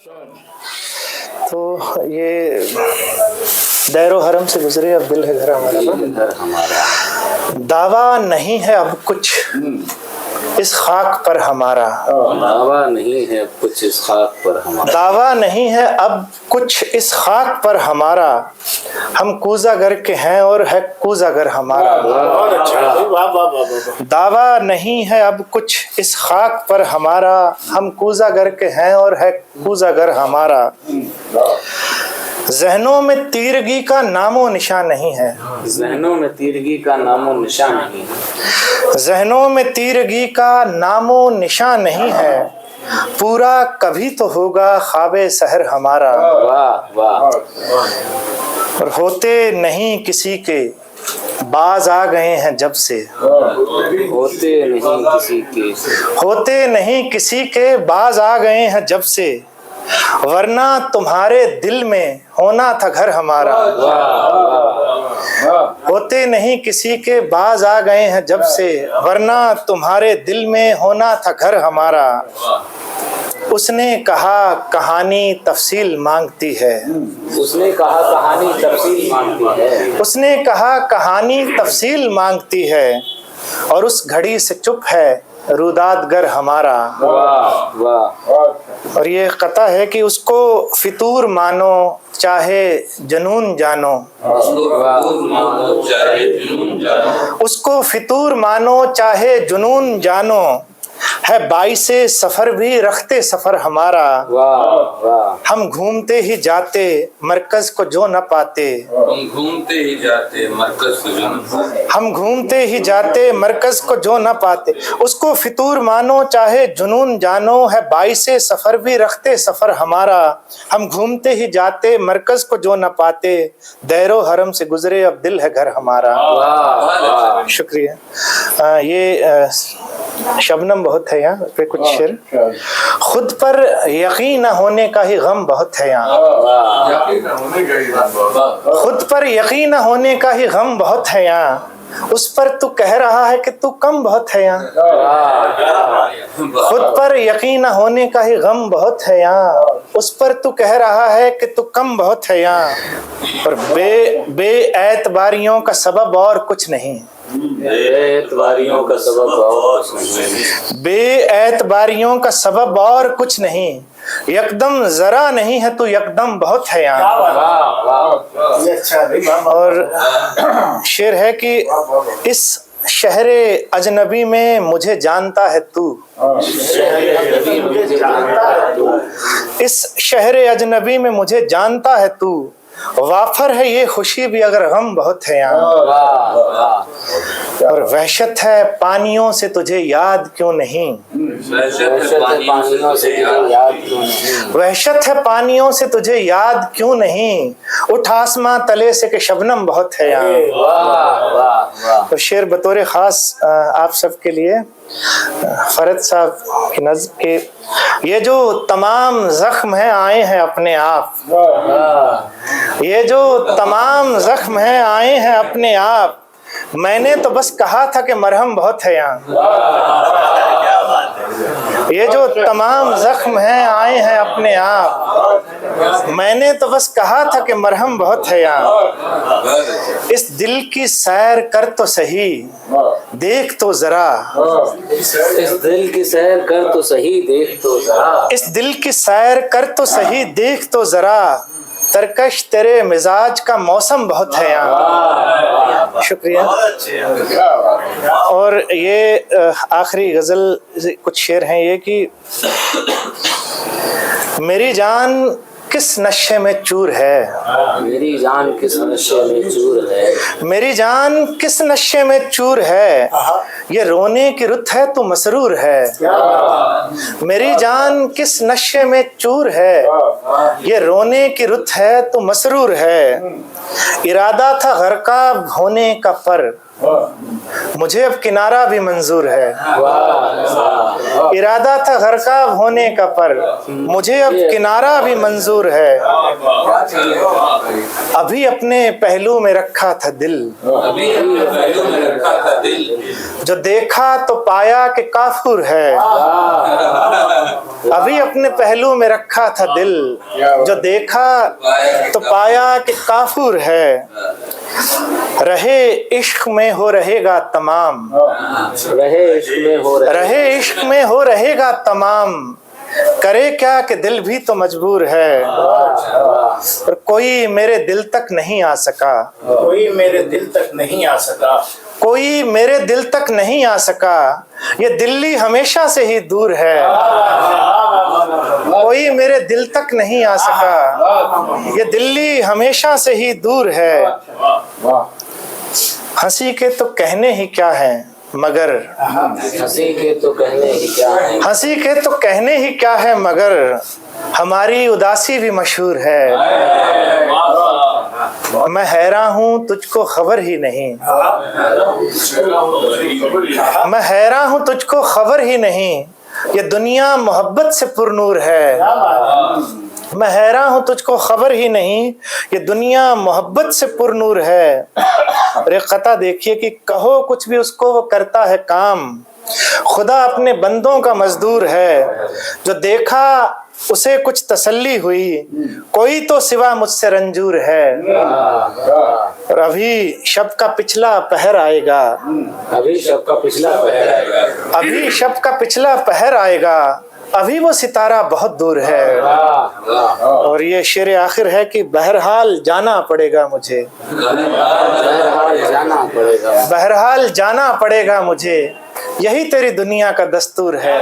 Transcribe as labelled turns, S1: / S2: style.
S1: तो ये दैरो हरम से गुजरे अब दिल है घर हमारा। दावा नहीं है अब कुछ इस खाक पर हमारा।
S2: दावा नहीं है कुछ इस खाक पर हमारा।
S1: दावा नहीं है अब कुछ इस खाक पर हमारा। हम कूज़ागर के हैं और है कूज़ागर हमारा। दावा नहीं है अब कुछ इस खाक पर हमारा। हम कूज़ागर के हैं और है कूज़ागर हमारा। ज़हनों में तीरगी का नामो निशान नहीं है।
S2: ज़हनों में तीरगी का नामो निशान नहीं है।
S1: ज़हनों में तीरगी का नामो निशान नहीं है। पूरा कभी तो होगा ख्वाबे सहर हमारा।
S2: वाह वाह।
S1: और होते नहीं किसी के बाज आ गए हैं जब से।
S2: होते नहीं किसी के।
S1: होते नहीं किसी के बाज आ गए हैं जब से। वरना तुम्हारे दिल में होना था घर हमारा। होते नहीं किसी के बाज आ गए हैं जब से। वरना तुम्हारे दिल में होना था घर हमारा। उसने कहा कहानी तफसील मांगती है।
S2: उसने कहा कहानी तफसील मांगती है।
S1: उसने कहा कहानी तफसील मांगती है। और उस घड़ी से चुप है रुदादगर हमारा।
S2: वाह वाह।
S1: और ये कता है कि उसको फितूर मानो चाहे जुनून जानो। उसको फितूर मानो चाहे जुनून जानो। है बाइसे सफर भी रखते सफर हमारा।
S2: वाह वाह।
S1: हम घूमते ही जाते मरकज को जो न पाते।
S3: हम घूमते ही जाते मरकज को जो न पाते।
S1: हम घूमते ही जाते मरकज को जो न पाते। उसको फितूर मानो चाहे जुनून जानो। है बाइसे सफर भी रखते सफर हमारा। हम घूमते ही जाते मरकज को जो न पाते। दैरो हरम से गुजरे अब दिल है घर हमारा। शुक्रिया। ये शबनम बहुत है यहाँ पे कुछ शेर। खुद पर यकीन न होने का ही गम बहुत है यहाँ। खुद पर यकीन न होने का ही गम बहुत है यहाँ। उस पर तू कह रहा है कि तू कम बहुत है यहाँ। खुद पर यकीन न होने का ही गम बहुत है यहाँ। उस पर तू कह रहा है कि तू कम बहुत है यहाँ। और बेएतबारियों का सबब और कुछ नहीं।
S2: बेएतबारियों का सबब और कुछ नहीं।
S1: बेएतबारियों का सबब और कुछ नहीं। यकदम जरा नहीं है तू यकदम बहुत है यहाँ। और शेर है कि इस शहरे अजनबी में मुझे जानता है तू। इस शहरे अजनबी में मुझे जानता है तू। वाफर है ये खुशी भी अगर गम बहुत है यहाँ। और वहशत है पानियों से तुझे याद क्यों नहीं। वहशत है पानियों से तुझे याद क्यों नहीं। उठ आसमां तले से कि शबनम बहुत है यहाँ। तो शेर बतौर खास आप सबके लिए फरद साहब की नज़्म के। ये जो तमाम जख्म हैं आए हैं अपने आप। ये जो तमाम जख्म हैं आए हैं अपने आप। मैंने तो बस कहा था कि मरहम बहुत है यहाँ। ये जो तमाम जख्म हैं आए हैं अपने आप। मैंने तो बस कहा था कि मरहम बहुत है यहाँ। इस दिल की सैर कर तो सही देख तो जरा।
S2: इस दिल की सैर कर तो सही देख तो जरा।
S1: इस दिल की सैर कर तो सही देख तो जरा। तरकश तेरे मिजाज का मौसम बहुत है यहाँ। शुक्रिया। और ये आखिरी गज़ल कुछ शेर हैं ये कि मेरी जान किस नशे में चूर है।
S2: मेरी जान किस नशे में चूर है।
S1: मेरी जान किस नशे में चूर है। ये रोने की रुत है तू मसरूर है। मेरी जान किस नशे में चूर है। ये रोने की रुत है तू मसरूर है। इरादा था गरकाब होने का पर मुझे अब किनारा भी मंजूर है।
S2: वाह
S1: इरादा था गरकाब होने का पर मुझे अब किनारा भी मंजूर है। अभी अपने पहलू में रखा था दिल,
S3: अभी अपने पहलू में रखा था दिल,
S1: जो देखा तो पाया कि काफुर है। अभी अपने पहलू में रखा था दिल, जो देखा तो पाया कि काफुर है। रहे इश्क में हो रहेगा तमाम,
S2: रहे इश्क में हो रहे
S1: रहे इश्क में हो रहेगा तमाम। करे क्या कि दिल भी तो मजबूर है। और कोई मेरे दिल तक नहीं आ सका,
S4: कोई मेरे दिल तक नहीं आ सका,
S1: कोई मेरे दिल तक नहीं आ सका। ये दिल्ली हमेशा से ही दूर है। कोई मेरे दिल तक नहीं आ सका, ये दिल्ली हमेशा से ही दूर है। हंसी के तो कहने ही क्या है मगर,
S2: हंसी के तो कहने ही क्या है,
S1: हंसी के तो कहने ही क्या है मगर हमारी उदासी भी मशहूर है। मैं हैरान हूँ तुझको खबर ही नहीं, मैं हैरान हूँ तुझको खबर ही नहीं। ये दुनिया मोहब्बत से पुरनूर है। मैं हैरान हूँ तुझको खबर ही नहीं, ये दुनिया मोहब्बत से पुरनूर है। और ये कता देखिए कि कहो कुछ भी उसको वो करता है काम। खुदा अपने बंदों का मजदूर है। जो देखा उसे कुछ तसल्ली हुई, कोई तो सिवा मुझसे रंजूर है। और अभी शब का पिछला पहर आएगा,
S2: अभी शब का पिछला पहर आएगा,
S1: अभी शब का पिछला पहर आएगा। अभी वो सितारा बहुत दूर है। और ये शेर आखिर है कि बहरहाल जाना पड़ेगा मुझे,
S2: बहरहाल जाना पड़ेगा,
S1: बहरहाल जाना पड़ेगा मुझे। यही तेरी दुनिया का दस्तूर है।